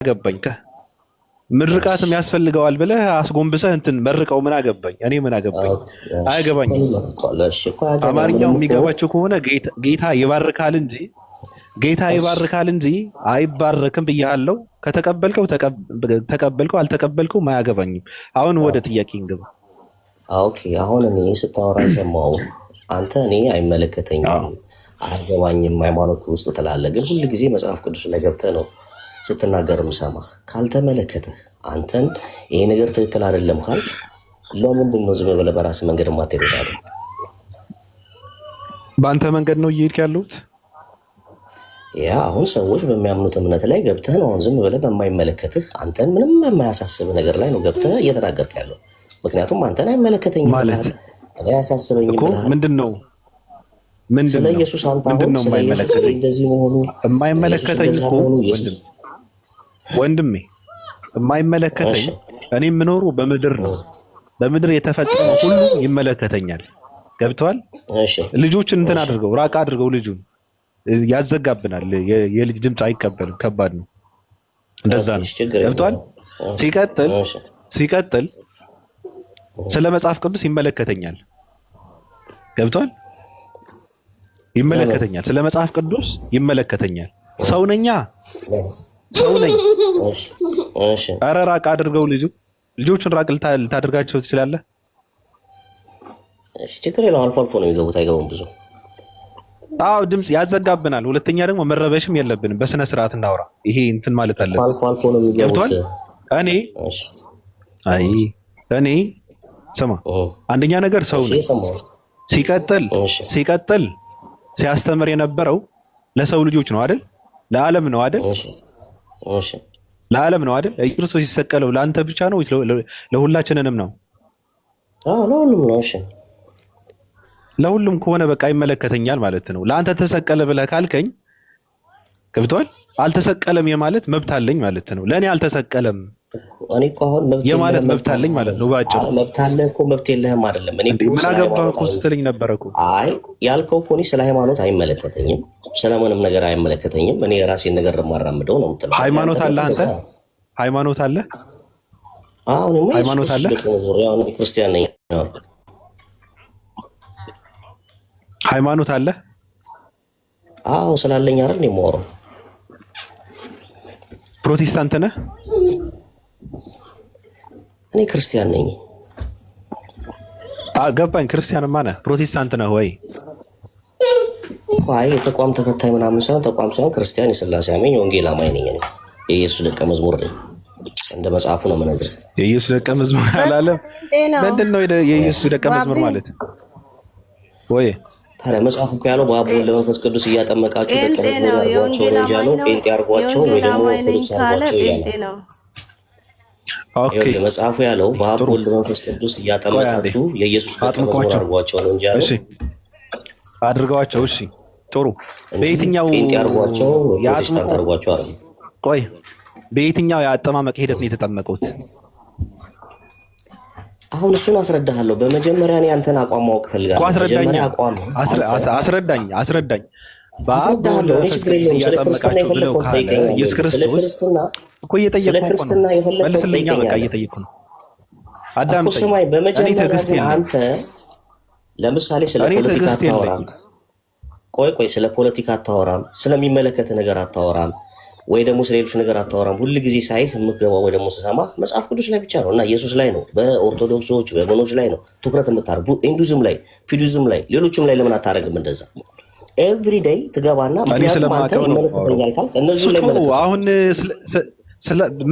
አገባኝ ምርቃትም ያስፈልገዋል ብለህ አስጎንብሰህ እንትን መርቀው ምን አገባኝ እኔ ምን አገባኝ አያገባኝም አማርኛው የሚገባቸው ከሆነ ጌታ ይባርካል እንጂ አይባረክም ብያለሁ ከተቀበልከው ተቀበልከው አልተቀበልከው ማያገባኝም አሁን ወደ ጥያቄ እንገባ ኦኬ አሁን እኔ ስታወራ ሰማው አንተ እኔ አይመለከተኝም አያገባኝም ሃይማኖት ውስጥ ትላለህ ግን ሁሉ ጊዜ መጽሐፍ ቅዱስ ላይ ገብተህ ነው ስትናገርም ሰማ ካልተመለከተ አንተን ይሄ ነገር ትክክል አይደለም ካልክ ለምንድን ነው ዝም ብለህ በራስህ መንገድ ማትሄድ አይደል በአንተ መንገድ ነው እየሄድክ ያለሁት ያ አሁን ሰዎች በሚያምኑት እምነት ላይ ገብተህ ነው ዝም ብለህ በማይመለከትህ አንተን ምንም የማያሳስብ ነገር ላይ ነው ገብተህ እየተናገርክ ያለው ምክንያቱም አንተን አይመለከተኝም ማለት አያሳስበኝም ብለህ ምንድነው ስለ ኢየሱስ አንተ አሁን ስለ ኢየሱስ እንደዚህ መሆኑ የማይመለከተኝ እኮ ወንድሜ የማይመለከተኝ እኔ የምኖረው በምድር ነው በምድር የተፈጸመ ሁሉ ይመለከተኛል ገብቷል እሺ ልጆችን እንትን አድርገው ራቅ አድርገው ልጁን ያዘጋብናል የልጅ ድምጽ አይቀበልም ከባድ ነው እንደዛ ነው ገብቷል ሲቀጥል ስለ መጽሐፍ ቅዱስ ይመለከተኛል ገብቷል ይመለከተኛል ስለ መጽሐፍ ቅዱስ ይመለከተኛል ሰው ነኝ እሺ ኧረ ራቅ አድርገው ልጆችን ራቅ ልታደርጋቸው ትችላለህ እሺ ችግር የለውም አልፎ አልፎ ነው የሚገቡት አይገቡም ብዙ አዎ ድምጽ ያዘጋብናል ሁለተኛ ደግሞ መረበሽም የለብንም በስነ ስርዓት እናውራ ይሄ እንትን ማለት አለ አልፎ አልፎ ነው የሚገቡት እኔ ስማ አንደኛ ነገር ሰው ነው ሲቀጥል ሲያስተምር የነበረው ለሰው ልጆች ነው አይደል ለዓለም ነው አይደል እሺ ለዓለም ነው አይደል ኢየሱስ ሲሰቀለው ለአንተ ብቻ ነው ወይስ ለሁላችንንም ነው ለሁሉም ነው እሺ ለሁሉም ከሆነ በቃ ይመለከተኛል ማለት ነው ለአንተ ተሰቀለ ብለህ ካልከኝ ገብቷል አልተሰቀለም የማለት መብት አለኝ ማለት ነው ለኔ አልተሰቀለም እኔ እኮ አሁን መብት አለኝ ማለት ነው ባጭሩ መብት አለ እኮ መብት የለህም አይደለም እኔ ምን አገባህ እኮ ስትለኝ ነበር እኮ አይ ያልከው እኮ እኔ ስለ ሃይማኖት አይመለከተኝም ስለምንም ነገር አይመለከተኝም እኔ የራሴን ነገር ማራምደው ነው የምትለው ሃይማኖት አለ አንተ ሃይማኖት አለ አሁን ሃይማኖት አለ ዙሪያውን ክርስቲያን ነኝ ሃይማኖት አለ አዎ ስላለኝ አይደል ነው የማወራው ፕሮቴስታንት ነህ እኔ ክርስቲያን ነኝ ገባኝ ክርስቲያንማ ነህ ፕሮቴስታንት ነህ ወይ አይ የተቋም ተከታይ ምናምን ሳይሆን ክርስቲያን የሥላሴ አማኝ ወንጌል አማኝ ነኝ እኔ የኢየሱስ ደቀ መዝሙር ነኝ እንደ መጽሐፉ ነው የምነግርህ የኢየሱስ ደቀ መዝሙር አላለም ምንድነው የኢየሱስ ደቀ መዝሙር ማለት ወይ ታዲያ መጽሐፉ እኮ ያለው በአብ ወልድ መንፈስ ቅዱስ እያጠመቃቸው ደቀ መዝሙር ያርጓቸው ነው ያለው ጴንጤ ያርጓቸው ወይ ደግሞ ኦርቶዶክስ ያርጓቸው ይላል ኦኬ መጽሐፉ ያለው በአብ ወልድ መንፈስ ቅዱስ እያጠመቃችሁ የኢየሱስ ደቀ መዝሙር አርጓቸው ነው እንጂ ያለው እሺ አድርገዋቸው እሺ ጥሩ በየትኛው ጴንጤ ያርጓቸው ፕሮቴስታንት አርጓቸው አይደል ቆይ በየትኛው የአጠማመቅ ሂደት ነው የተጠመቁት አሁን እሱን አስረዳሃለሁ በመጀመሪያ እኔ አንተን አቋም ማወቅ ፈልጋለሁ በመጀመሪያ አቋም አስረዳኝ ባባለው እኔ ችግር የለውም ስለ ክርስትና የፈለከው ጠይቀኛለህ ስለ ክርስትና እኮ መልስልኛ በቃ እየጠየኩ ነው አዳምጠኝ ስማኝ በመጀመሪያ ግን አንተ ለምሳሌ ስለ ፖለቲካ አታወራም ቆይ ስለ ፖለቲካ አታወራም ስለሚመለከት ነገር አታወራም ወይ ደግሞ ስለሌሎች ነገር አታወራም ሁሉ ጊዜ ሳይህ የምትገባው ወይ ደግሞ ስሰማ መጽሐፍ ቅዱስ ላይ ብቻ ነው እና ኢየሱስ ላይ ነው በኦርቶዶክሶች በሞኖች ላይ ነው ትኩረት የምታደርጉ ኢንዱዝም ላይ ፊዱዝም ላይ ሌሎችም ላይ ለምን አታረግም እንደዛ ኤቭሪ ዴይ ትገባና ምክንያቱም አንተ ይመለከተኛል ካልክ እነዚህ ላይ መለከት አሁን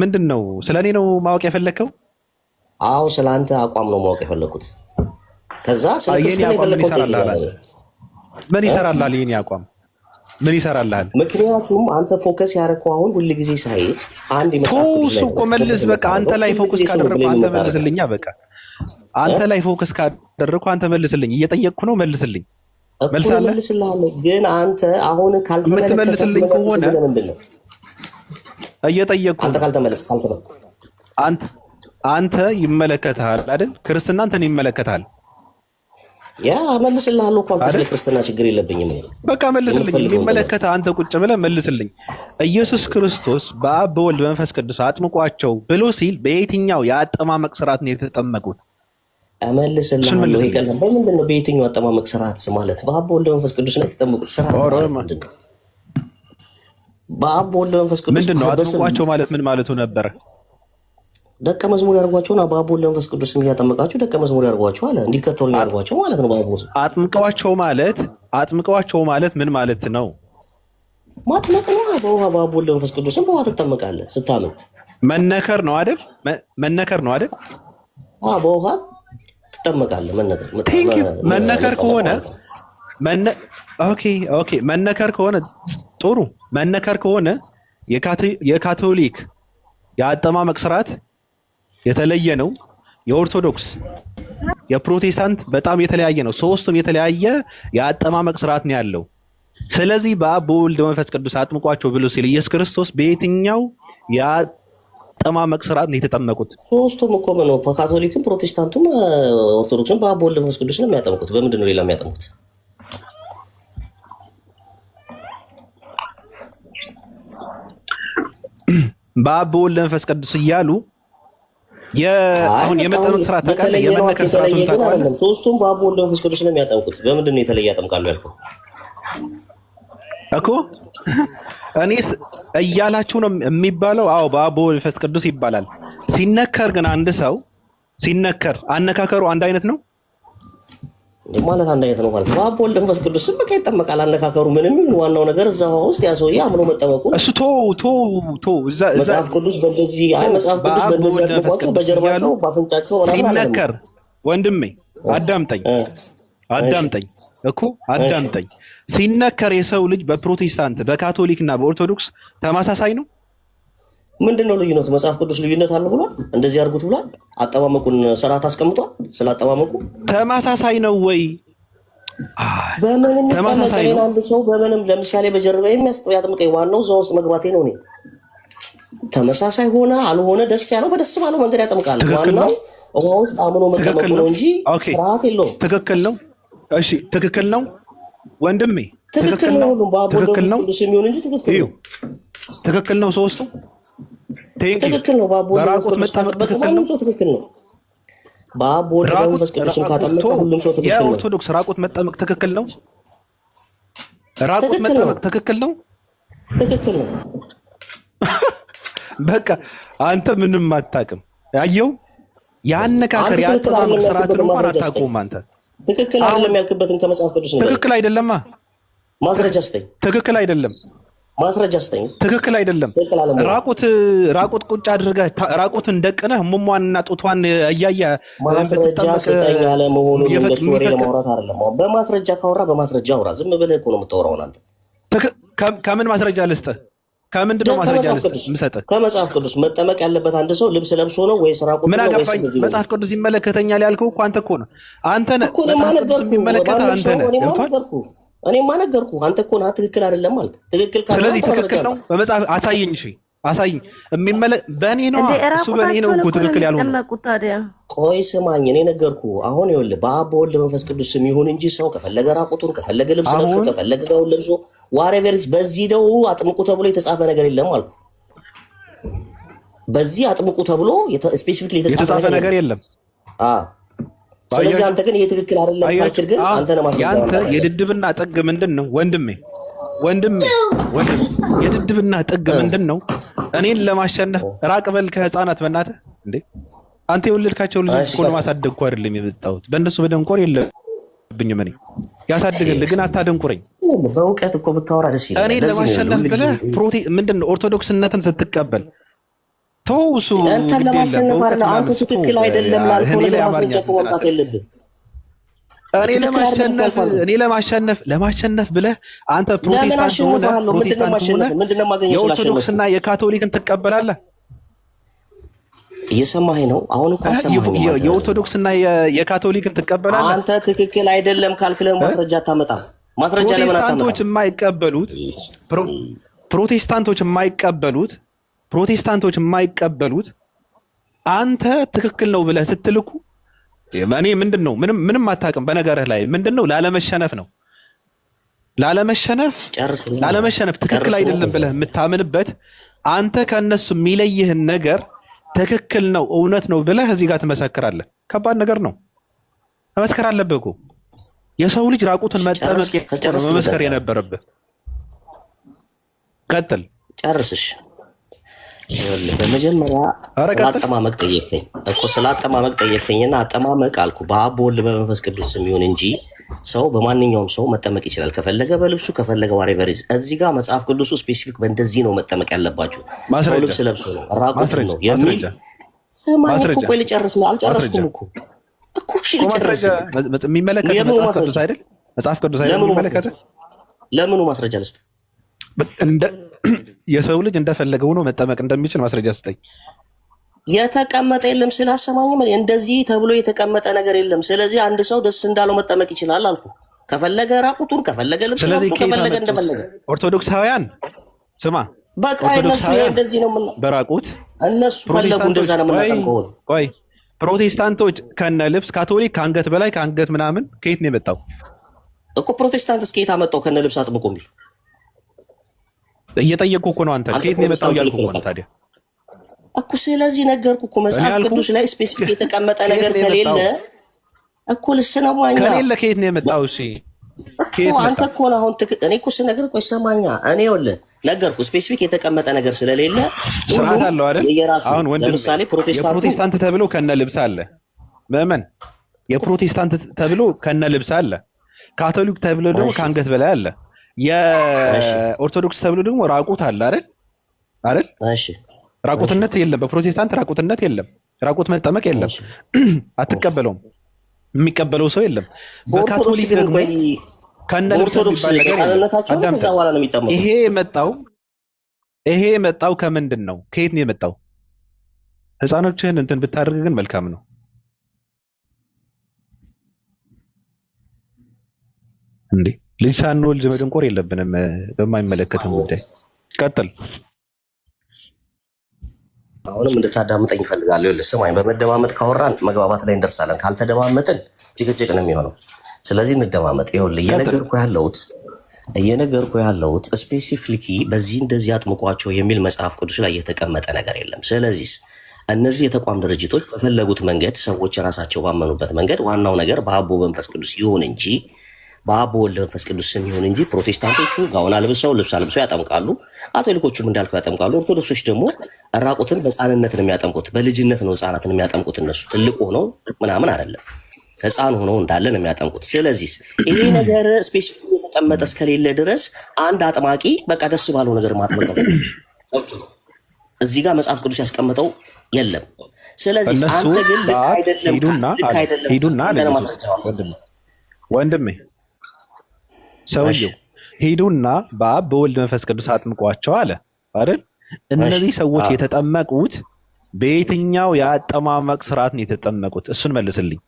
ምንድነው ስለኔ ነው ማወቅ የፈለከው አዎ ስላንተ አቋም ነው ማወቅ የፈለኩት ከዛ ስለ ክርስትና የፈለከው ጠይቀኛለህ ምን ይሰራልሃል የኔ አቋም ምን ይሰራልሃል ምክንያቱም አንተ ፎከስ ያደረከው አሁን ሁሉ ጊዜ ሳይህ አንድ መጽሐፍ ቅዱስ ላይ ነው መልስ በቃ አንተ ላይ ፎከስ ካደረኩ አንተ መልስልኛ በቃ አንተ ላይ ፎከስ ካደረኩ አንተ መልስልኝ እየጠየቅኩ ነው መልስልኝ መልስልሃለሁ ግን አንተ አሁን ካልተመለስልኝ ከሆነ ምንድነው እየጠየቅኩ አንተ ካልተመለስ አንተ ይመለከታል አይደል ክርስትና አንተን ይመለከታል ያ መልስልሃለሁ እኮ አልኩህ። ስለ ክርስትና ችግር የለብኝም። በቃ መልስልኝ። የሚመለከተ አንተ ቁጭ ብለህ መልስልኝ። ኢየሱስ ክርስቶስ በአብ በወልድ በመንፈስ ቅዱስ አጥምቋቸው ብሎ ሲል በየትኛው የአጠማመቅ ስርዓት ነው የተጠመቁት? እመልስልሃለሁ። ይቀርም በምንድን ነው? በየትኛው አጠማመቅ ስርዓት ማለት በአብ በወልድ በመንፈስ ቅዱስ ነው የተጠመቁት? ስርዓት ምንድን ነው? በአብ በወልድ በመንፈስ ቅዱስ ምንድን ነው አጥምቋቸው ማለት ምን ማለቱ ነበረ? ደቀ መዝሙር ያርጓቸውና በአብ ወልድ መንፈስ ቅዱስ እያጠመቃቸው ደቀ መዝሙር ያርጓቸው አለ። እንዲከተሉ ያርጓቸው ማለት ነው። በአብ አጥምቀዋቸው ማለት ምን ማለት ነው? ማጥመቅ ነው። በውሃ በአብ ወልድ መንፈስ ቅዱስም በውሃ ትጠመቃለህ ስታምን። መነከር ነው አይደል? መነከር ነው አይደል? በውሃ ትጠመቃለህ። መነከር ከሆነ ኦኬ መነከር ከሆነ ጥሩ። መነከር ከሆነ የካቶሊክ የአጠማመቅ ስርዓት የተለየ ነው። የኦርቶዶክስ የፕሮቴስታንት በጣም የተለያየ ነው። ሶስቱም የተለያየ የአጠማመቅ ስርዓት ነው ያለው። ስለዚህ በአብ በወልድ በመንፈስ ቅዱስ አጥምቋቸው ብሎ ሲል ኢየሱስ ክርስቶስ በየትኛው የአጠማመቅ ስርዓት ነው የተጠመቁት? ሶስቱም እኮ ነው። ካቶሊክም፣ ፕሮቴስታንቱም፣ ኦርቶዶክስም በአብ በወልድ በመንፈስ ቅዱስ ነው የሚያጠምቁት። በምንድን ነው ሌላ የሚያጠምቁት? በአብ በወልድ መንፈስ ቅዱስ እያሉ አሁን የመጠመቅ ስርዓት ታውቃለህ? የመነከር ስርዓቱን ታውቃለህ? ሶስቱም በአብ በወልድ መንፈስ ቅዱስ ነው የሚያጠምቁት። በምንድን ነው የተለየ ያጠምቃሉ ያልከው እኮ? እኔስ እያላችሁ ነው የሚባለው? አዎ በአብ በወልድ መንፈስ ቅዱስ ይባላል። ሲነከር ግን አንድ ሰው ሲነከር አነካከሩ አንድ አይነት ነው ማለት አንድ አይነት ነው ማለት በአብ በወልድ መንፈስ ቅዱስ በቃ ይጠመቃል። አነካከሩ ምንም ይሁን ዋናው ነገር እዛው ውስጥ ያ ሰውዬ አምኖ መጠመቁ እሱ መጽሐፍ ቅዱስ በእንደዚህ መጽሐፍ ቅዱስ በእንደዚህ አጥምቋቸው በጀርባቸው በአፍንጫቸው ሲነከር ወንድሜ አዳምጠኝ እኮ አዳምጠኝ። ሲነከር የሰው ልጅ በፕሮቴስታንት በካቶሊክ እና በኦርቶዶክስ ተመሳሳይ ነው? ምንድነው ልዩነቱ? መጽሐፍ ቅዱስ ልዩነት አለ ብሏል። እንደዚህ አድርጉት ብሏል። አጠማመቁን ስርዓት አስቀምጧል። ስላጠማመቁ ተመሳሳይ ነው ወይ? በምንም ተመሳሳይ አንድ ሰው በምንም ለምሳሌ በጀርባ ያጥምቀኝ ዋናው እዛ ውስጥ መግባቴ ነው። እኔ ተመሳሳይ ሆነ አልሆነ ደስ ያለው በደስ ባለው መንገድ ያጠምቃል። ዋናው ውሃ ውስጥ አምኖ መጠመቁ ነው እንጂ ስርዓት የለውም። ትክክል ነው። እሺ ትክክል ነው ወንድሜ፣ ትክክል ነው። ሁሉም በአብ ወልድ መንፈስ ቅዱስ የሚሆን እንጂ ትክክል ነው። ሶስቱ ትክክል ነው። በአብ ወልድ መንፈስ ቅዱስ ካጠመቀ ሁሉም ሰው ትክክል ነው። በአብ ወልድ መንፈስ ቅዱስ ካጠመቀ ሁሉም ሰው ትክክል ነው። የኦርቶዶክስ ራቁት መጠመቅ ትክክል ነው። ራቁት መጠመቅ ትክክል ነው። ትክክል ነው። በቃ አንተ ምንም አታውቅም። ያየው ያነካከር ያጠማመቅ ስርዓትን እንኳን አታውቅም አንተ። ትክክል አይደለም ያልክበትን ከመጽሐፍ ቅዱስ ነው። ትክክል አይደለማ። ማስረጃ ስጠኝ። ትክክል አይደለም። ማስረጃ ስጠኝ። ትክክል አይደለም። ራቁት ቁጭ አድርገህ ራቁትን ደቅነህ ሙሟንና ጡቷን እያየ ማስረጃ ስጠኝ ያለ መሆኑን እንደሱ ወሬ ለማውራት አይደለም። በማስረጃ ካወራ በማስረጃ አውራ። ዝም ብለህ እኮ ነው የምታወራው አንተ። ከምን ማስረጃ ልስጥህ? ከምንድን ነው ማስረጃ የምሰጥህ? ከመጽሐፍ ቅዱስ መጠመቅ ያለበት አንድ ሰው ልብስ ለብሶ ነው ወይስ ራቁት ነው ወይስ እንደዚህ? መጽሐፍ ቅዱስ ይመለከተኛል ያልከው እኮ አንተ እኮ ነው። አንተ ነህ እኮ የሚመለከተህ አንተ ነህ። እኔማ ነገርኩህ። አንተ እኮ ነህ ትክክል አይደለም ማለት። ትክክል ካለ ስለዚህ ትክክል ነው። በመጽሐፍ አሳየኝ። እሺ አሳየኝ። በእኔ ነው እሱ በእኔ ነው እኮ ትክክል ያልሆነ። ቆይ ስማኝ፣ እኔ ነገርኩህ። አሁን ይኸውልህ በአብ በወልድ መንፈስ ቅዱስ ስም ይሁን እንጂ ሰው ከፈለገ ራቁቱን ከፈለገ ልብስ ለብሶ ከፈለገ ጋውን ለብሶ ዋሬቨርስ በዚህ ነው አጥምቁ ተብሎ የተጻፈ ነገር የለም አልኩ። በዚህ አጥምቁ ተብሎ ስፔሲፊክሊ የተጻፈ ነገር የለም። ስለዚህ አንተ ግን ይሄ ትክክል አይደለም ካልክ ግን አንተ ነህ ማስረጃ። ያንተ የድድብና ጥግ ምንድን ነው ወንድሜ? የድድብና ጥግ ምንድን ነው? እኔን ለማሸነፍ ራቅ በል ከህፃናት በእናትህ እንዴ! አንተ የወለድካቸው ልጆች እኮ ለማሳደግ እኮ አይደለም የመጣሁት። በእነሱ በደንቆር የለብኝም። እኔ ያሳድግልህ ግን አታደንቁረኝ። በእውቀት እኮ ብታወራ ደስ ይላል። እኔን ለማሸነፍ ብለህ ምንድን ነው ኦርቶዶክስነትን ስትቀበል ተውሱ አንተን ለማሸነፍ አይደለም። አንተ ትክክል አይደለም ላልከው ነገር ማስረጃ እኮ ማምጣት የለብህም። እኔ ለማሸነፍ ብለህ አንተ ፕሮቴስታንት ሆነህ የኦርቶዶክስና የካቶሊክን ትቀበላለህ። እየሰማኸኝ ነው? አሁን እኮ አሰማኸኝ። የኦርቶዶክስና የካቶሊክን ትቀበላለህ። አንተ ትክክል አይደለም ካልክ ለምን ማስረጃ አታመጣም? ማስረጃ ለምን አታመጣም? ፕሮቴስታንቶች የማይቀበሉት አንተ ትክክል ነው ብለህ ስትልኩ እኔ ምንድነው ምንም አታውቅም። በነገርህ ላይ ምንድነው ላለመሸነፍ ነው። ላለመሸነፍ ትክክል አይደለም ብለህ የምታምንበት አንተ ከነሱ የሚለይህን ነገር ትክክል ነው እውነት ነው ብለህ እዚህ ጋር ትመሰክራለህ። ከባድ ነገር ነው። መመስከር አለብህ እኮ የሰው ልጅ ራቁትን መመስከር የነበረብህ። ቀጥል። ጨርስሽ። በመጀመሪያ ስላጠማመቅ ጠየቀኝ እኮ ስላጠማመቅ ጠየቀኝና አጠማመቅ አልኩ በአብ በወልድ በመንፈስ ቅዱስ ስም ይሁን እንጂ ሰው በማንኛውም ሰው መጠመቅ ይችላል። ከፈለገ በልብሱ ከፈለገ ዋሬቨር ኢዝ። እዚህ ጋር መጽሐፍ ቅዱስ ስፔሲፊክ በእንደዚህ ነው መጠመቅ ያለባችሁ። ሰው ልብስ ለብሶ ነው ራቁት ነው የሚል ሰማኝ እኮ። ቆይ ልጨርስ ነው። አልጨረስኩም እኮ እሺ ልጨርስ። የሚመለከት መጽሐፍ ቅዱስ አይደል? መጽሐፍ ቅዱስ አይደል የሚመለከት? ለምኑ ማስረጃ ልስጥ? የሰው ልጅ እንደፈለገው ነው መጠመቅ እንደሚችል ማስረጃ ስጠኝ። የተቀመጠ የለም ስላሰማኝም እንደዚህ ተብሎ የተቀመጠ ነገር የለም። ስለዚህ አንድ ሰው ደስ እንዳለው መጠመቅ ይችላል አልኩ። ከፈለገ ራቁቱን ከፈለገ ልብስ ለብሶ ከፈለገ እንደፈለገ። ኦርቶዶክሳውያን ስማ፣ በቃ እነሱ እንደዚህ ነው በራቁት እነሱ ፈለጉ እንደዛ ነው የምናጠምቀው። ቆይ ፕሮቴስታንቶች ከነ ልብስ፣ ካቶሊክ ከአንገት በላይ ከአንገት ምናምን ከየት ነው የመጣው እኮ? ፕሮቴስታንት እስከ የት አመጣው ከነ ልብስ አጥምቆ የሚል እየጠየቁ እኮ ነው። አንተ ከየት ነው የመጣው እያልኩ እኮ ነው ታዲያ እኮ። ስለዚህ ነገርኩ እኮ መጽሐፍ ቅዱስ ላይ ስፔሲፊክ የተቀመጠ ነገር ከሌለ እኮ ልስነማኛ ከሌለ ከየት ነው የመጣው? እሺ እኮ አንተ እኮ ነው አሁን እኔ እኮ ስነግር ቆይ ሰማኛ። እኔ ይኸውልህ ነገርኩ ስፔሲፊክ የተቀመጠ ነገር ስለሌለ ስርዓት አለው አይደል? አሁን ወንድም ለምሳሌ የፕሮቴስታንት ተብሎ ከነ ልብስ አለ ምዕመን፣ የፕሮቴስታንት ተብሎ ከነ ልብስ አለ። ካቶሊክ ተብሎ ደግሞ ከአንገት በላይ አለ። የኦርቶዶክስ ተብሎ ደግሞ ራቁት አለ አይደል? እሺ ራቁትነት የለም በፕሮቴስታንት ራቁትነት የለም። ራቁት መጠመቅ የለም። አትቀበለውም። የሚቀበለው ሰው የለም። በካቶሊክ ደግሞ ከነ ኦርቶዶክስ ይሄ የመጣው ከምንድን ነው? ከየት ነው የመጣው? ህፃኖችህን እንትን ብታደርግ ግን መልካም ነው። እንዴ ልጅ ሳንወልድ መደንቆር የለብንም በማይመለከተን ጉዳይ። ቀጥል። አሁንም እንድታዳምጠኝ እፈልጋለሁ። ስማኝ፣ በመደማመጥ ካወራን መግባባት ላይ እንደርሳለን። ካልተደማመጥን ጭቅጭቅ ነው የሚሆነው። ስለዚህ እንደማመጥ። ይኸውልህ እየነገርኩ ያለሁት ስፔሲፊክሊ በዚህ እንደዚህ አጥምቋቸው የሚል መጽሐፍ ቅዱስ ላይ የተቀመጠ ነገር የለም። ስለዚህ እነዚህ የተቋም ድርጅቶች በፈለጉት መንገድ ሰዎች ራሳቸው ባመኑበት መንገድ ዋናው ነገር በአብ በመንፈስ ቅዱስ ይሁን እንጂ በአብ ወልድ መንፈስ ቅዱስ ስም ይሁን እንጂ ፕሮቴስታንቶቹ ጋውን አልብሰው ልብስ አልብሰው ያጠምቃሉ። ካቶሊኮቹም እንዳልኩ ያጠምቃሉ። ኦርቶዶክሶች ደግሞ ራቁትን በሕፃንነት ነው የሚያጠምቁት። በልጅነት ነው ሕፃናትን የሚያጠምቁት። እነሱ ትልቅ ሆነው ምናምን አይደለም፣ ሕፃን ሆነው እንዳለ ነው የሚያጠምቁት። ስለዚህ ይሄ ነገር ስፔሲፊክ የተቀመጠ እስከሌለ ድረስ አንድ አጥማቂ በቃ ደስ ባለው ነገር ማጥመቅ ነው። እዚህ ጋር መጽሐፍ ቅዱስ ያስቀመጠው የለም። ስለዚህ አንተ ግን ልክ አይደለም ሂዱና ወንድሜ ሰውየው ሂዱና በአብ በወልድ መንፈስ ቅዱስ አጥምቋቸው አለ አይደል? እነዚህ ሰዎች የተጠመቁት በየትኛው የአጠማመቅ ስርዓት ነው የተጠመቁት? እሱን መልስልኝ።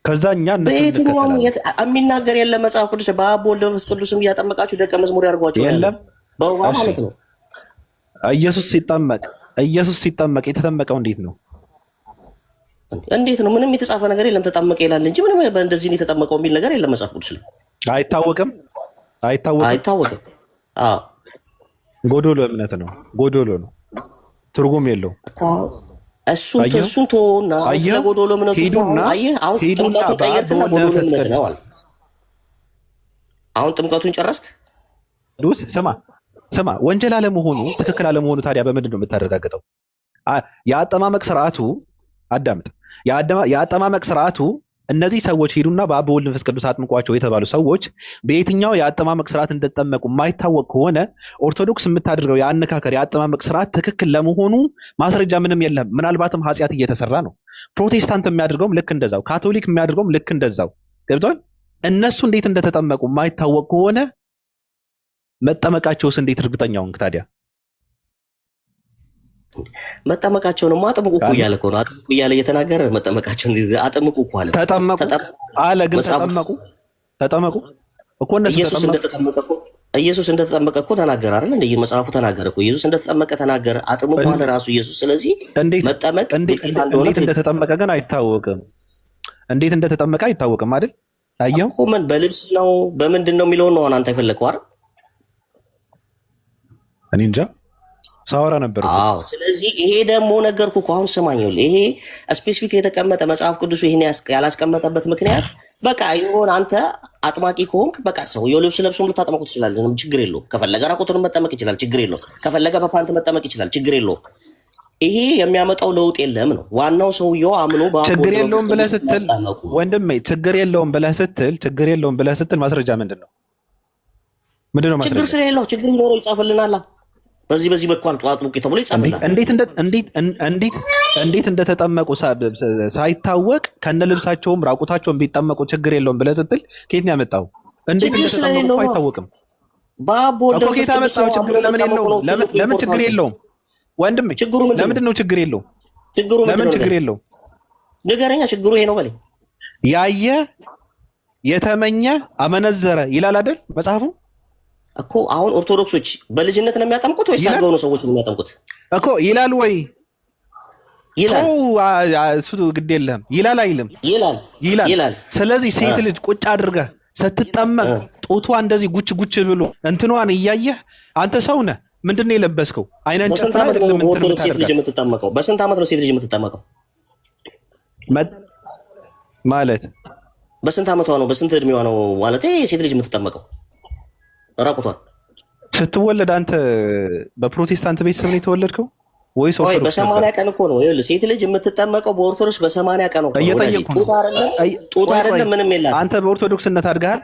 ከዛኛ በየትኛው የሚናገር የለም መጽሐፍ ቅዱስ። በአብ በወልድ መንፈስ ቅዱስም እያጠመቃችሁ ደቀ መዝሙር ያድርጓቸው የለም በውሃ ማለት ነው። ኢየሱስ ሲጠመቅ የተጠመቀው እንዴት ነው? እንዴት ነው? ምንም የተጻፈ ነገር የለም። ተጠመቀ ይላል እንጂ ምንም እንደዚህ ነው የተጠመቀው የሚል ነገር የለም መጽሐፍ ቅዱስ ላይ። አይታወቅም። አዎ ጎዶሎ እምነት ነው። ጎዶሎ ነው። ትርጉም የለውም። እሱን ተወውና ስለ ጎዶሎ እምነቱ አየህ። አሁን ጥምቀቱን ቀየርክና ጎዶሎ እምነት ነው አለ። አሁን ጥምቀቱን ጨረስክ። ስማ ወንጀል አለመሆኑ ትክክል አለመሆኑ ታዲያ በምንድን ነው የምታረጋግጠው? የአጠማመቅ ስርዓቱ አዳምጥ። የአጠማመቅ ስርዓቱ እነዚህ ሰዎች ሂዱና በአብ በወልድ መንፈስ ቅዱስ አጥምቋቸው የተባሉ ሰዎች በየትኛው የአጠማመቅ ስርዓት እንደተጠመቁ የማይታወቅ ከሆነ ኦርቶዶክስ የምታደርገው የአነካከር የአጠማመቅ ስርዓት ትክክል ለመሆኑ ማስረጃ ምንም የለም። ምናልባትም ኃጢአት እየተሰራ ነው። ፕሮቴስታንት የሚያደርገውም ልክ እንደዛው፣ ካቶሊክ የሚያደርገውም ልክ እንደዛው። ገብቷል? እነሱ እንዴት እንደተጠመቁ የማይታወቅ ከሆነ መጠመቃቸውስ እንዴት እርግጠኛ ሆንክ ታዲያ? መጠመቃቸውን አጥምቁ እኮ እያለ እኮ ነው። አጥምቁ እያለ እየተናገረ መጠመቃቸውን አጥምቁ እኮ አለ። ተጠመቁ አለ። ግን ተጠመቁ እኮ እነሱ ኢየሱስ እንደተጠመቀ እኮ ተናገረ አይደል? እንደ መጽሐፉ ተናገረ እኮ ኢየሱስ እንደተጠመቀ ተናገረ። አጥምቁ አለ ራሱ ኢየሱስ። ስለዚህ መጠመቅ እንዴት እንደተጠመቀ ግን አይታወቅም። እንዴት እንደተጠመቀ አይታወቅም አይደል? ታየው እኮ ምን በልብስ ነው በምንድን ነው የሚለውን ነው አንተ የፈለከው አይደል? እኔ እንጃ ሳወራ ነበር። አዎ ስለዚህ ይሄ ደግሞ ነገርኩ እኮ አሁን ስማኝ፣ ይሄ ስፔሲፊክ የተቀመጠ መጽሐፍ ቅዱሱ ይሄን ያላስቀመጠበት ምክንያት በቃ ይሁን አንተ አጥማቂ ከሆንክ በቃ ሰውየው ልብስ ለብሶም ልታጠመቁ ትችላለህ፣ ችግር የለውም። ከፈለገ ራቁቱን መጠመቅ ይችላል፣ ችግር የለውም። ከፈለገ በፓንት መጠመቅ ይችላል፣ ችግር የለውም። ይሄ የሚያመጣው ለውጥ የለም ነው ዋናው። ሰውየው አምኖ ችግር የለውም ብለህ ስትል ወንድሜ፣ ችግር የለውም ብለህ ስትል ማስረጃ ምንድን ነው ማስረጃ? ችግር ስለሌለው ችግር ሊኖረው ይጻፍልናል። በዚህ በኩል አጥሙቂ ተብሎ ይጻፍልናል። እንዴት እንደተጠመቁ ሳይታወቅ ከነ ልብሳቸውም ራቁታቸውን ቢጠመቁ ችግር የለውም ብለህ ስትል ከየት ነው ያመጣው? እንዴት እንደተጠመቁ አይታወቅም። ከየት አመጣው? ችግር ለምን ችግር የለውም ወንድሜ? ለምንድን ነው ችግር የለውም? ለምን ችግር የለውም? ንገረኛ። ችግሩ ይሄ ነው በለኝ። ያየ የተመኘ አመነዘረ ይላል አይደል መጽሐፉ እኮ። አሁን ኦርቶዶክሶች በልጅነት ነው የሚያጠምቁት ወይስ አድገው ነው ሰዎች የሚያጠምቁት እኮ? ይላል ወይ ይላል? እሱ ግድ የለህም ይላል አይልም? ይላል። ስለዚህ ሴት ልጅ ቁጭ አድርገህ ስትጠመቅ ጡቷ እንደዚህ ጉች ብሎ እንትኗን እያየህ አንተ ሰው ነህ። ምንድን ነው የለበስከው? አይነን በስንት ዓመት ነው ኦርቶዶክስ ሴት ልጅ የምትጠመቀው? በስንት ዓመት ነው ሴት ልጅ የምትጠመቀው ማለት? በስንት ዓመቷ ነው? በስንት እድሜዋ ነው ማለት ሴት ልጅ የምትጠመቀው? ራቁቷን ስትወለድ። አንተ በፕሮቴስታንት ቤተሰብ ነው የተወለድከው ወይስ በ80 ቀን እኮ ነው? ይኸውልህ ሴት ልጅ የምትጠመቀው በኦርቶዶክስ በ80 ቀን ነው። ጡት አይደለም ምንም የላትም። አንተ በኦርቶዶክስነት አድገሃል?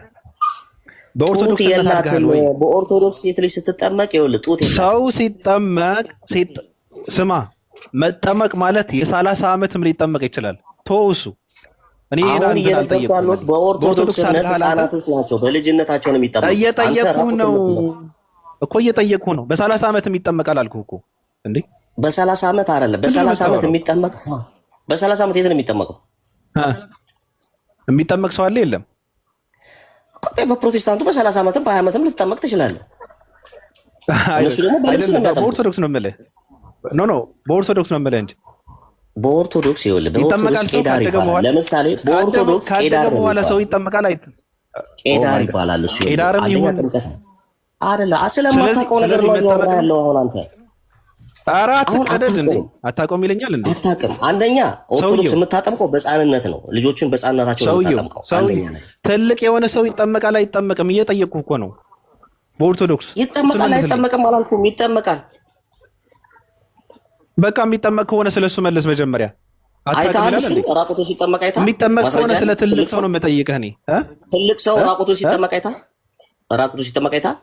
ጡት የላትም። በኦርቶዶክስ ሴት ልጅ ስትጠመቅ ይኸውልህ ጡት የላትም። ሰው ሲጠመቅ ስማ፣ መጠመቅ ማለት የ30 ዓመትም ሊጠመቅ ይችላል። ተወሱ። እኔ አሁን እየነገርኩህ ያለሁት በኦርቶዶክስ እምነት ህፃናቶች ናቸው። በልጅነታቸው ነው የሚጠመቁት። እየጠየኩህ ነው እኮ እየጠየኩህ ነው። በ30 ዓመትም ይጠመቃል አልኩህ እኮ እንዴ። በ30 ዓመት አይደለም፣ በ30 ዓመት የሚጠመቅ በ30 ዓመት የት ነው የሚጠመቀው? የሚጠመቅ ሰው አለ የለም? በፕሮቴስታንቱ በ30 ዓመትም በ20 ዓመትም ልትጠመቅ ትችላለህ። እነሱ ደግሞ በልብስ ነው የሚያጠምቁት። በኦርቶዶክስ ነው የምልህ። ኖ በኦርቶዶክስ ነው የምልህ እንጂ በኦርቶዶክስ ይኸውልህ፣ በኦርቶዶክስ ቄዳር ይባላል። ለምሳሌ በኦርቶዶክስ ቄዳር በኋላ ሰው ይጠመቃል። ቄዳር ይባላል። እሱ አንደኛ ጥምቀት አይደለ? ስለማታውቀው ነገር ነው እያወራህ ያለው አሁን አንተ። አታውቀውም ይለኛል እንዴ? አታውቅም። አንደኛ ኦርቶዶክስ የምታጠምቀው በሕፃንነት ነው። ልጆችን በሕፃንነታቸው ነው የምታጠምቀው። ትልቅ የሆነ ሰው ይጠመቃል አይጠመቅም? እየጠየቅኩህ እኮ ነው። በኦርቶዶክስ ይጠመቃል አይጠመቅም አላልኩም? ይጠመቃል። በቃ የሚጠመቅ ከሆነ ስለሱ መለስ መጀመሪያ። አይተሃል? ራቁቱ ሲጠመቅ አይተሃል? የሚጠመቅ ከሆነ ስለ ትልቅ ሰው ነው የምጠይቅህ እኔ። ትልቅ ሰው ራቁቱ ሲጠመቅ አይተሃል? ራቁቱ ሲጠመቅ አይተሃል?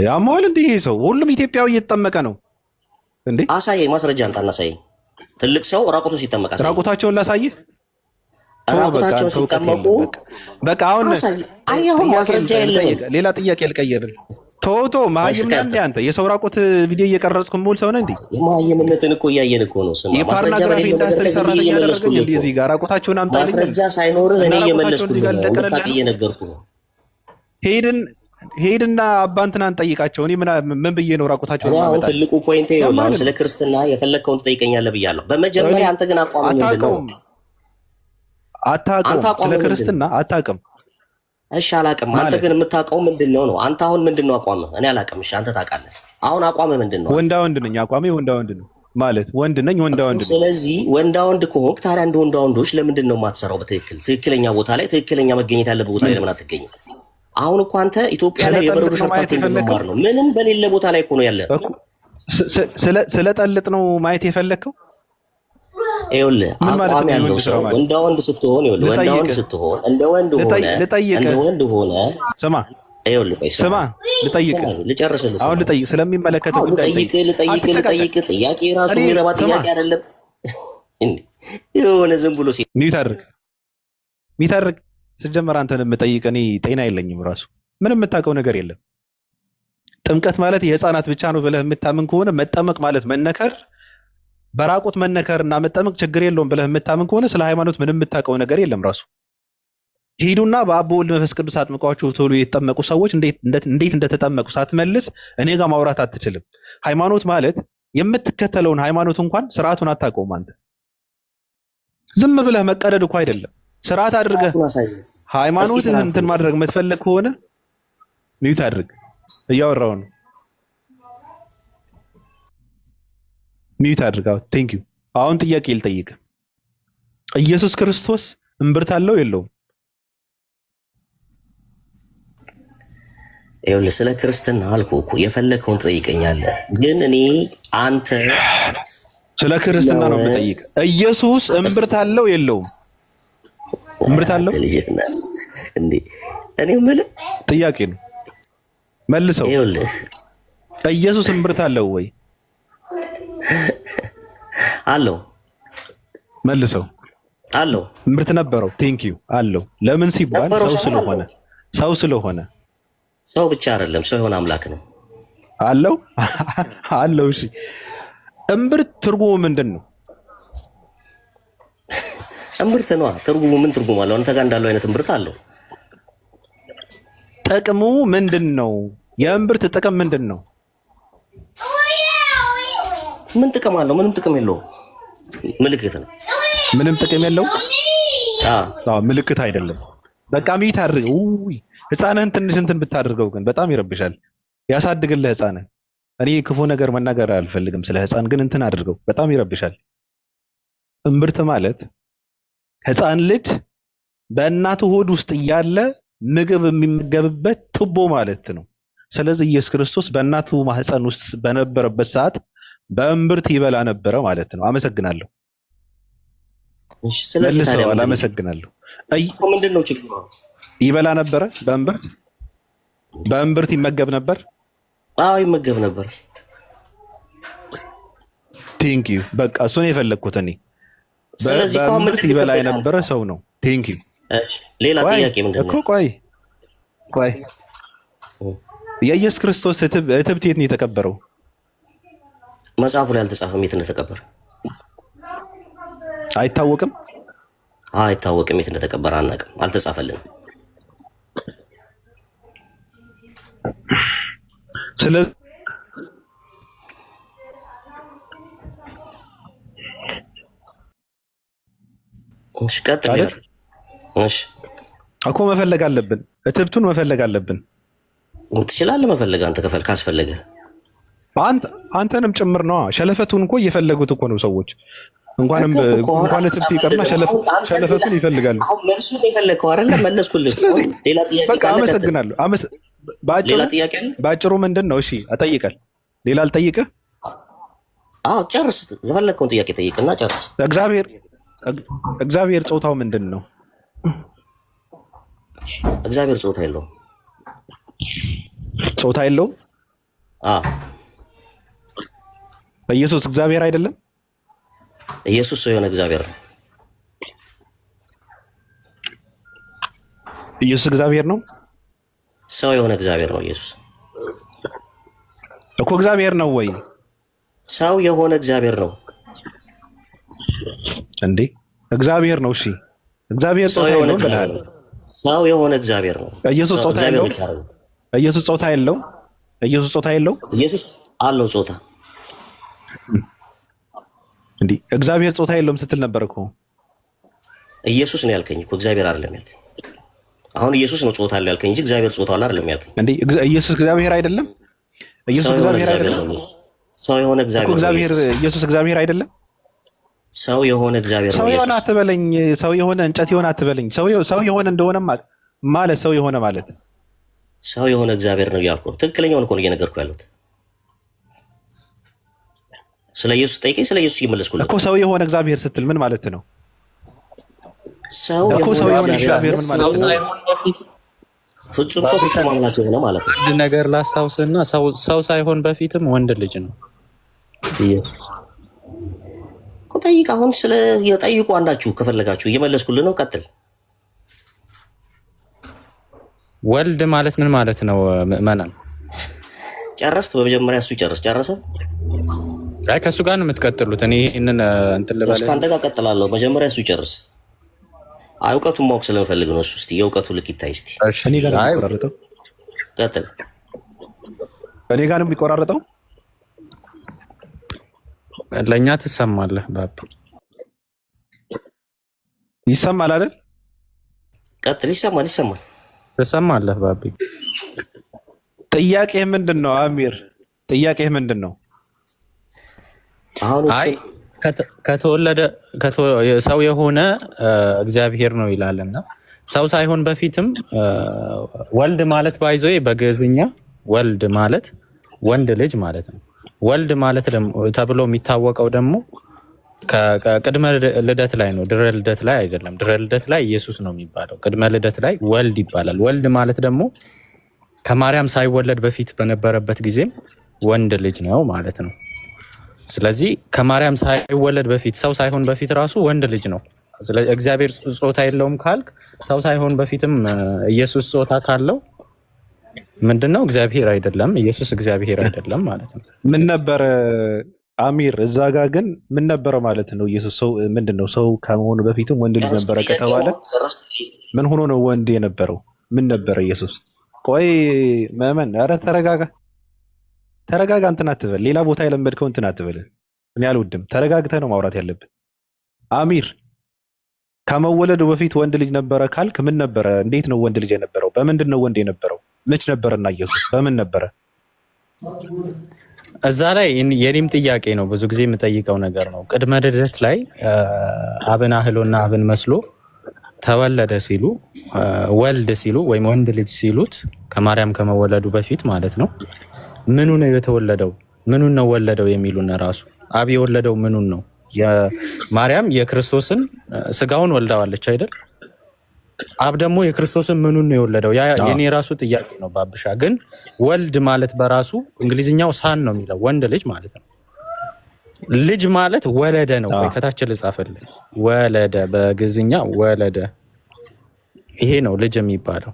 ያማል እንዴ? ይሄ ሰው ሁሉም ኢትዮጵያዊ እየተጠመቀ ነው እንዴ? አሳየኝ፣ ማስረጃ አንጣና አሳየኝ። ትልቅ ሰው ራቁቱ ሲጠመቅ አሳየኝ። ራቁታቸውን ላሳይህ። ራቁታቸውን ሲጠመቁ በቃ አሁን አየኸው፣ ማስረጃ የለኝም። ሌላ ጥያቄ ልቀይርልህ። ቶቶ መሀይም ነህ እንዴ አንተ? የሰው ራቁት ቪዲዮ እየቀረጽኩ ሙሉ ሰው ነህ እንዴ? የመሀይምነትን እኮ እያየን እኮ ነው። ስማ፣ ማስረጃ በሌለው ነገር ላይ ዝም ብዬ እየመለስኩልህ እኮ። እዚህ ጋር ራቁታቸውን አምጣልኝ። ማስረጃ ሳይኖርህ እኔ እየመለስኩልህ ነው። ልታውቅ እየነገርኩህ ነው። ሄድና አባንትናን ጠይቃቸው። እኔ ምን ብዬ ነው ራቁታቸውን? አሁን ትልቁ ፖይንቴ ይኸውልህ፣ አሁን ስለ ክርስትና የፈለግከውን ትጠይቀኛለህ ብያለሁ። በመጀመሪያ አንተ ግን አቋም ምንድን ነው? አታውቅም። ስለ ክርስትና አታውቅም። እሺ አላውቅም። አንተ ግን የምታውቀው ምንድን ነው ነው? አንተ አሁን ምንድን ነው አቋምህ? እኔ አላውቅም። እሺ አንተ ታውቃለህ። አሁን አቋምህ ምንድን ነው? ወንዳ ወንድ ነኝ። አቋሜ ወንዳ ወንድ ነው ማለት ወንድ ነኝ፣ ወንዳ ወንድ ነኝ። ስለዚህ ወንዳ ወንድ ከሆንክ ታዲያ እንደ ወንዳ ወንዶች ለምንድን ነው የማትሰራው? በትክክል ትክክለኛ ቦታ ላይ ትክክለኛ መገኘት ያለበት ቦታ ላይ ለምን አትገኝም? አሁን እኮ አንተ ኢትዮጵያ ላይ የበረዶ ሸርታቴ መማር ነው። ምንም በሌለ ቦታ ላይ እኮ ነው ያለ። ስለ ጠልጥ ነው ማየት የፈለግከው? ይኸውልህ አቋም ያለው ሰው ወንዳ ወንድ ስትሆን፣ ይኸውልህ ወንዳ ወንድ ስትሆን እንደ ወንድ ሆነ ስማ፣ ይኸውልህ ቆይ ስማ፣ ልጨርስልህ። አሁን ልጠይቅ ስለሚመለከተው ልጠይቅ። ጥያቄ ራሱ የሚረባ ጥያቄ አይደለም እንዴ? የሆነ ዝም ብሎ ሚተርቅ ስትጀምር አንተን የምጠይቅ እኔ ጤና የለኝም። ራሱ ምንም የምታውቀው ነገር የለም። ጥምቀት ማለት የህፃናት ብቻ ነው ብለህ የምታምን ከሆነ መጠመቅ ማለት መነከር፣ በራቁት መነከር እና መጠመቅ ችግር የለውም ብለህ የምታምን ከሆነ ስለ ሃይማኖት ምንም የምታውቀው ነገር የለም። ራሱ ሂዱና በአብ ወልድ መንፈስ ቅዱስ አጥምቀዋችሁ ቶሎ የተጠመቁ ሰዎች እንዴት እንደተጠመቁ ሳትመልስ እኔ ጋር ማውራት አትችልም። ሃይማኖት ማለት የምትከተለውን ሃይማኖት እንኳን ስርዓቱን አታውቀውም አንተ። ዝም ብለህ መቀደድ እኮ አይደለም። ስርዓት አድርገህ ሃይማኖትህን እንትን ማድረግ የምትፈልግ ከሆነ ሚዩት አድርግ። እያወራሁ ነው። ሚዩት አድርግ። ቴንክ ዩ። አሁን ጥያቄ ልጠይቅ። ኢየሱስ ክርስቶስ እምብርት አለው የለውም? ይኸውልህ ስለ ክርስትና አልኩህ እኮ የፈለግከውን ትጠይቀኛለህ። ግን እኔ አንተ ስለ ክርስትና ነው የምጠይቅ። ኢየሱስ እምብርት አለው የለውም? እምብርት አለው እንዴ? እኔ የምልህ ጥያቄ ነው መልሰው። ይኸውልህ ኢየሱስ እምብርት አለው ወይ? አለው። መልሰው። አለው። እምብርት ነበረው? ቴንክ ዩ። አለው። ለምን ሲባል ሰው ስለሆነ። ሰው ብቻ አይደለም፣ ሰው የሆነ አምላክ ነው። አለው አለው። እሺ እምብርት ትርጉሙ ምንድን ነው? እምብርት ነዋ። ትርጉሙ ምን ትርጉም አለው? አንተ ጋር እንዳለው አይነት እምብርት አለው። ጥቅሙ ምንድን ነው? የእምብርት ጥቅም ምንድን ነው? ምን ጥቅም አለው? ምንም ጥቅም የለውም። ምልክት ነው። ምንም ጥቅም የለው? አዎ ምልክት አይደለም። በቃ ሚት አድርግ። ውይ ህፃንህን ትንሽ እንትን ብታደርገው ግን በጣም ይረብሻል። ያሳድግልህ ህፃንህ። እኔ ክፉ ነገር መናገር አልፈልግም ስለ ህፃን፣ ግን እንትን አድርገው በጣም ይረብሻል። እምብርት ማለት ህፃን ልጅ በእናቱ ሆድ ውስጥ እያለ ምግብ የሚመገብበት ቱቦ ማለት ነው። ስለዚህ ኢየሱስ ክርስቶስ በእናቱ ማህፀን ውስጥ በነበረበት ሰዓት በእምብርት ይበላ ነበረ ማለት ነው። አመሰግናለሁ። ስለዚህ ታዲያ አመሰግናለሁ። ምንድን ነው ችግሩ? ይበላ ነበረ በእምብርት ይመገብ ነበር። አዎ ይመገብ ነበር። ቴንክ ዩ። በቃ እሱን የፈለግኩት እኔ። ስለዚህ በእምብርት ይበላ የነበረ ሰው ነው። ቴንክ ዩ። ሌላ ጥያቄ ምንድን ነው? ቆይ የኢየሱስ ክርስቶስ እትብት የት ነው የተቀበረው? መጽሐፉ ላይ አልተጻፈም የት እንደተቀበረ። አይታወቅም። አይታወቅም የት እንደተቀበረ አናውቅም። አልተጻፈልንም። ስለዚህ ቀጥል። እሺ እኮ መፈለግ አለብን። እትብቱን መፈለግ አለብን። ትችላለህ መፈለግ አንተ ከፈልክ ካስፈለገ አንተንም ጭምር ነው። ሸለፈቱን እኮ እየፈለጉት እኮ ነው ሰዎች። እንኳን እትብት ይቀርና ሸለፈቱን ይፈልጋሉ። አሁን መልሱን የፈለግከው አይደለ? መለስኩልህ። ሌላ ጥያቄ በቃ አመሰግናለሁ። ባጭሩ ምንድን ነው? እሺ አጠይቀል። ሌላ አልጠይቅህ? አዎ ጨርስ። የፈለግከውን ጥያቄ ጠይቅና ጨርስ። እግዚአብሔር ጾታው ምንድን ነው? እግዚአብሔር ጾታ የለውም። ጾታ የለውም? ኢየሱስ እግዚአብሔር አይደለም? ኢየሱስ ሰው የሆነ እግዚአብሔር ነው። ኢየሱስ እግዚአብሔር ነው? ሰው የሆነ እግዚአብሔር ነው ኢየሱስ እኮ። እግዚአብሔር ነው ወይ? ሰው የሆነ እግዚአብሔር ነው እንዴ? እግዚአብሔር ነው። እሺ እግዚአብሔር ጾታ የለውም ብለሃል። ሰው የሆነ እግዚአብሔር ነው። ኢየሱስ ጾታ የለውም? ኢየሱስ ጾታ የለውም? ኢየሱስ ጾታ የለውም? ኢየሱስ አለው ጾታ። እንዴ እግዚአብሔር ጾታ የለውም ስትል ነበር እኮ። ኢየሱስ ነው ያልከኝ እኮ እግዚአብሔር አይደለም ያልከኝ። አሁን ኢየሱስ ነው ጾታ አለው ያልከኝ እንጂ እግዚአብሔር ጾታ አለው አይደለም ያልከኝ። እንዴ ኢየሱስ እግዚአብሔር አይደለም? ኢየሱስ እግዚአብሔር አይደለም? ሰው የሆነ እግዚአብሔር ኢየሱስ እግዚአብሔር አይደለም? ሰው የሆነ እግዚአብሔር ነው። ሰው የሆነ አትበለኝ። ሰው የሆነ እንጨት የሆነ አትበለኝ። ሰው የሆነ እንደሆነ ማለት ሰው የሆነ ማለት ሰው የሆነ እግዚአብሔር ነው ያልኩ። ትክክለኛውን እኮ ነው እየነገርኩ ያለሁት። ስለ ኢየሱስ ጠይቀኝ፣ ስለ ኢየሱስ እየመለስኩልህ እኮ። ሰው የሆነ እግዚአብሔር ስትል ምን ማለት ነው? ሰው የሆነ እግዚአብሔር ምን ማለት ነው? ፍጹም ሰው ፍጹም አምላክ የሆነ ማለት ነው። አንድ ነገር ላስታውስና ሰው ሳይሆን በፊትም ወንድ ልጅ ነው ኢየሱስ እኮ። ጠይቅ። አሁን ስለ የጠይቁ አንዳችሁ ከፈለጋችሁ እየመለስኩልህ ነው። ቀጥል። ወልድ ማለት ምን ማለት ነው? ምእመናን ጨረስክ? በመጀመሪያ እሱ ጨረሰ። አይ ከእሱ ጋር ነው የምትቀጥሉት። እኔ ይህንን እንትን ልበል። ከአንተ ጋር ቀጥላለሁ። መጀመሪያ እሱ ጨርስ። እውቀቱን ማወቅ ስለምፈልግ ነው። እሱ እስኪ የእውቀቱ ልክ ይታይ እስኪ። እኔ ጋር ነው የሚቆራረጠው። ቀጥል። እኔ ጋር ነው የሚቆራረጠው። ለእኛ ትሰማለህ። ባብ ይሰማል አይደል? ቀጥል። ይሰማል ይሰማል። ትሰማለህ ባቢ? ጥያቄ ምንድን ነው አሚር? ጥያቄ ምንድን ነው? አይ ከተወለደ ሰው የሆነ እግዚአብሔር ነው ይላልና ሰው ሳይሆን በፊትም ወልድ ማለት ባይዞ በግዕዝኛ ወልድ ማለት ወንድ ልጅ ማለት ነው። ወልድ ማለት ተብሎ የሚታወቀው ደግሞ ከቅድመ ልደት ላይ ነው። ድረ ልደት ላይ አይደለም። ድረ ልደት ላይ ኢየሱስ ነው የሚባለው። ቅድመ ልደት ላይ ወልድ ይባላል። ወልድ ማለት ደግሞ ከማርያም ሳይወለድ በፊት በነበረበት ጊዜም ወንድ ልጅ ነው ማለት ነው። ስለዚህ ከማርያም ሳይወለድ በፊት ሰው ሳይሆን በፊት ራሱ ወንድ ልጅ ነው። ስለዚህ እግዚአብሔር ጾታ የለውም ካልክ ሰው ሳይሆን በፊትም ኢየሱስ ጾታ ካለው ምንድነው? እግዚአብሔር አይደለም፣ ኢየሱስ እግዚአብሔር አይደለም ማለት ነው። ምን ነበር አሚር? እዛ ጋር ግን ምን ነበረ ማለት ነው? ኢየሱስ ሰው ምንድነው? ሰው ከመሆኑ በፊትም ወንድ ልጅ ነበረ ከተባለ ምን ሆኖ ነው ወንድ የነበረው? ምን ነበረ ኢየሱስ? ቆይ መመን፣ ኧረ ተረጋጋ ተረጋጋ። እንትን አትበል፣ ሌላ ቦታ የለመድከው እንትን አትበል። እኔ አልወድም። ተረጋግተህ ነው ማውራት ያለብን። አሚር ከመወለዱ በፊት ወንድ ልጅ ነበረ ካልክ ምን ነበረ? እንዴት ነው ወንድ ልጅ የነበረው? በምንድን ነው ወንድ የነበረው? መች ነበረና ኢየሱስ በምን ነበረ? እዛ ላይ የኔም ጥያቄ ነው፣ ብዙ ጊዜ የምጠይቀው ነገር ነው። ቅድመ ልደት ላይ አብን አህሎና አብን መስሎ ተወለደ ሲሉ ወልድ ሲሉ ወይም ወንድ ልጅ ሲሉት ከማርያም ከመወለዱ በፊት ማለት ነው። ምኑ ነው የተወለደው? ምኑን ነው ወለደው የሚሉን ራሱ አብ የወለደው ምኑን ነው? ማርያም የክርስቶስን ስጋውን ወልዳዋለች አይደል? አብ ደግሞ የክርስቶስን ምኑን ነው የወለደው? ያ የኔ ራሱ ጥያቄ ነው። ባብሻ ግን ወልድ ማለት በራሱ እንግሊዝኛው ሳን ነው የሚለው ወንድ ልጅ ማለት ነው። ልጅ ማለት ወለደ ነው። ወይ ከታች ልጻፈልኝ። ወለደ በግዕዝኛ ወለደ። ይሄ ነው ልጅ የሚባለው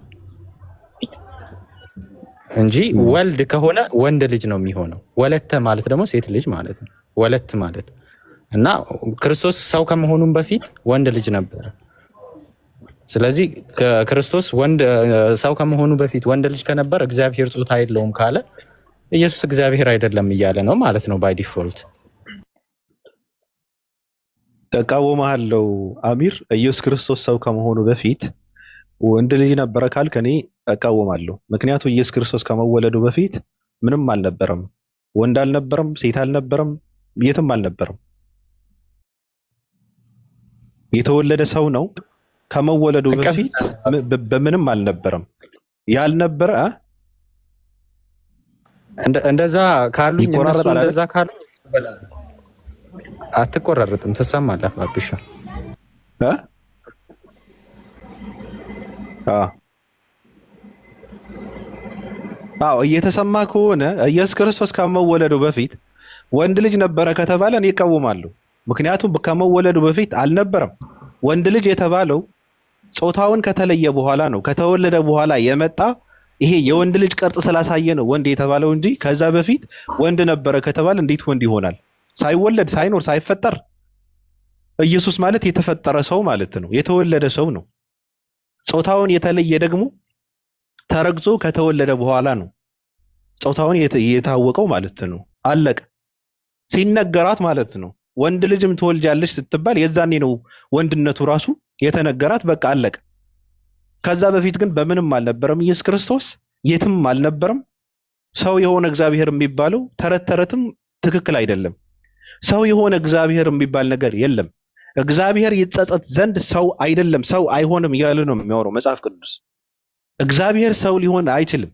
እንጂ ወልድ ከሆነ ወንድ ልጅ ነው የሚሆነው። ወለተ ማለት ደግሞ ሴት ልጅ ማለት ነው። ወለት ማለት እና ክርስቶስ ሰው ከመሆኑም በፊት ወንድ ልጅ ነበረ። ስለዚህ ክርስቶስ ሰው ከመሆኑ በፊት ወንድ ልጅ ከነበረ እግዚአብሔር ጾታ የለውም ካለ ኢየሱስ እግዚአብሔር አይደለም እያለ ነው ማለት ነው ባይ ዲፎልት። ተቃወማለሁ አሚር። ኢየሱስ ክርስቶስ ሰው ከመሆኑ በፊት ወንድ ልጅ ነበረ ካልክ እኔ እቃወማለሁ። ምክንያቱም ኢየሱስ ክርስቶስ ከመወለዱ በፊት ምንም አልነበረም። ወንድ አልነበረም፣ ሴት አልነበረም፣ የትም አልነበረም። የተወለደ ሰው ነው። ከመወለዱ በፊት በምንም አልነበረም። ያልነበረ እንደዛ ካሉ እነሱ እንደዛ ካሉ አትቆራረጥም፣ ትሰማለህ ባብሻ? አዎ እየተሰማ ከሆነ ኢየሱስ ክርስቶስ ከመወለዱ በፊት ወንድ ልጅ ነበረ ከተባለ እኔ እቃወማለሁ። ምክንያቱም ከመወለዱ በፊት አልነበረም። ወንድ ልጅ የተባለው ጾታውን ከተለየ በኋላ ነው። ከተወለደ በኋላ የመጣ ይሄ የወንድ ልጅ ቅርጽ ስላሳየ ነው ወንድ የተባለው እንጂ ከዛ በፊት ወንድ ነበረ ከተባለ እንዴት ወንድ ይሆናል? ሳይወለድ ሳይኖር ሳይፈጠር። ኢየሱስ ማለት የተፈጠረ ሰው ማለት ነው። የተወለደ ሰው ነው። ጾታውን የተለየ ደግሞ ተረግዞ ከተወለደ በኋላ ነው ጾታውን የታወቀው ማለት ነው። አለቀ። ሲነገራት ማለት ነው ወንድ ልጅም ትወልጃለሽ ስትባል የዛኔ ነው ወንድነቱ ራሱ የተነገራት። በቃ አለቀ። ከዛ በፊት ግን በምንም አልነበረም። ኢየሱስ ክርስቶስ የትም አልነበረም። ሰው የሆነ እግዚአብሔር የሚባለው ተረት ተረትም ትክክል አይደለም። ሰው የሆነ እግዚአብሔር የሚባል ነገር የለም። እግዚአብሔር ይጸጸት ዘንድ ሰው አይደለም፣ ሰው አይሆንም እያለ ነው የሚያወራው መጽሐፍ ቅዱስ። እግዚአብሔር ሰው ሊሆን አይችልም።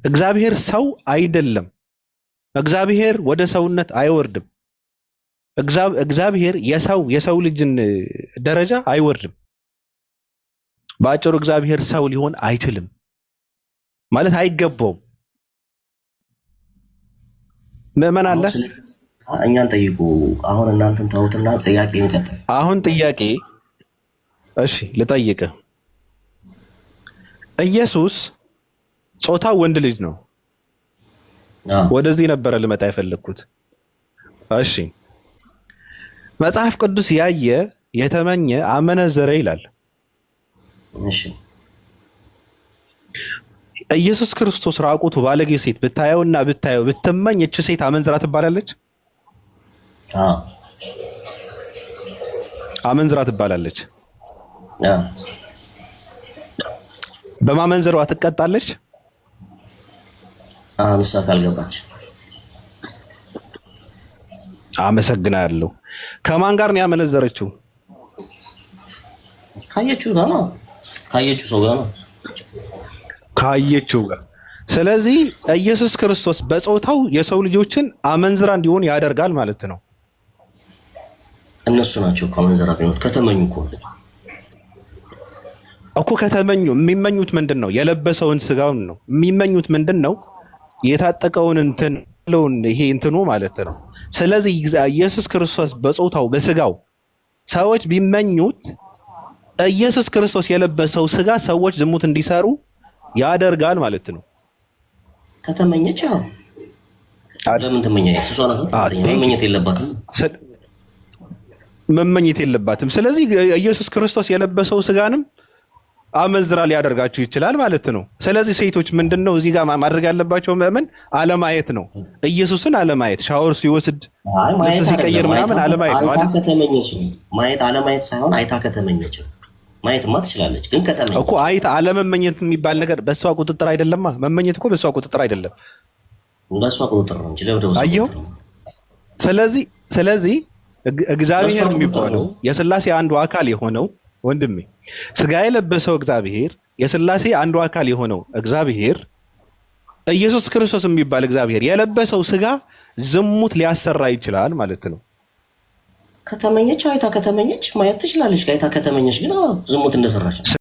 እግዚአብሔር ሰው አይደለም። እግዚአብሔር ወደ ሰውነት አይወርድም። እግዚአብሔር የሰው ልጅን ደረጃ አይወርድም። በአጭሩ እግዚአብሔር ሰው ሊሆን አይችልም ማለት አይገባውም። ምዕመን አለ እኛን ጠይቁ። አሁን እናንተን ተውትና ጥያቄ እንቀጥል። አሁን ጥያቄ እሺ ልጠይቅህ። ኢየሱስ ጾታው ወንድ ልጅ ነው። ወደዚህ ነበረ ልመጣ የፈለኩት። እሺ መጽሐፍ ቅዱስ ያየ የተመኘ አመነዘረ ይላል። እሺ ኢየሱስ ክርስቶስ ራቁቱ ባለጌ ሴት ብታየውና ብትመኝ እቺ ሴት አመንዝራ ትባላለች? አመንዝራ ትባላለች። በማመንዘሯ ትቀጣለች? ንስሐ ካልገባች። አመሰግናለሁ። ከማን ጋር ነው ያመነዘረችው? ካየችው ጋር ነው። ካየችው ሰው ጋር ነው። ካየችው ጋር። ስለዚህ ኢየሱስ ክርስቶስ በጾታው የሰው ልጆችን አመንዝራ እንዲሆን ያደርጋል ማለት ነው። እነሱ ናቸው እኮ አመንዝራ ቢሆኑት ከተመኙ እኮ ከተመኙ የሚመኙት ምንድን ነው? የለበሰውን ስጋውን ነው የሚመኙት። ምንድን ነው? የታጠቀውን እንትን ይሄ እንትኑ ማለት ነው። ስለዚህ ኢየሱስ ክርስቶስ በጾታው በስጋው ሰዎች ቢመኙት ኢየሱስ ክርስቶስ የለበሰው ስጋ ሰዎች ዝሙት እንዲሰሩ ያደርጋል ማለት ነው። ከተመኘች ለምን ትመኛለች? እሷ ናት መመኘት የለባትም መመኘት የለባትም። ስለዚህ ኢየሱስ ክርስቶስ የለበሰው ስጋንም አመንዝራ ሊያደርጋችሁ ይችላል ማለት ነው። ስለዚህ ሴቶች ምንድነው እዚህ ጋር ማድረግ ያለባቸው? ምእመን አለማየት ነው። ኢየሱስን አለማየት፣ ሻወር ሲወስድ ሲቀየር ምናምን አለማየት ነው አይደል? ከተመኘች ማየት አለማየት ሳይሆን አይታ ከተመኘች ማየትማ ትችላለች። ግን ከተመኘች እኮ አይታ አለመመኘት የሚባል ነገር በሷ ቁጥጥር አይደለማ። መመኘት እኮ በሷ ቁጥጥር አይደለም፣ በሷ ቁጥጥር ነው እንጂ ለወደው ስለዚህ እግዚአብሔር የሚባለው የሥላሴ አንዱ አካል የሆነው ወንድሜ ስጋ የለበሰው እግዚአብሔር የሥላሴ አንዱ አካል የሆነው እግዚአብሔር ኢየሱስ ክርስቶስ የሚባል እግዚአብሔር የለበሰው ስጋ ዝሙት ሊያሰራ ይችላል ማለት ነው። ከተመኘች አይታ ከተመኘች ማየት ትችላለች። አይታ ከተመኘች ግን ዝሙት እንደሰራች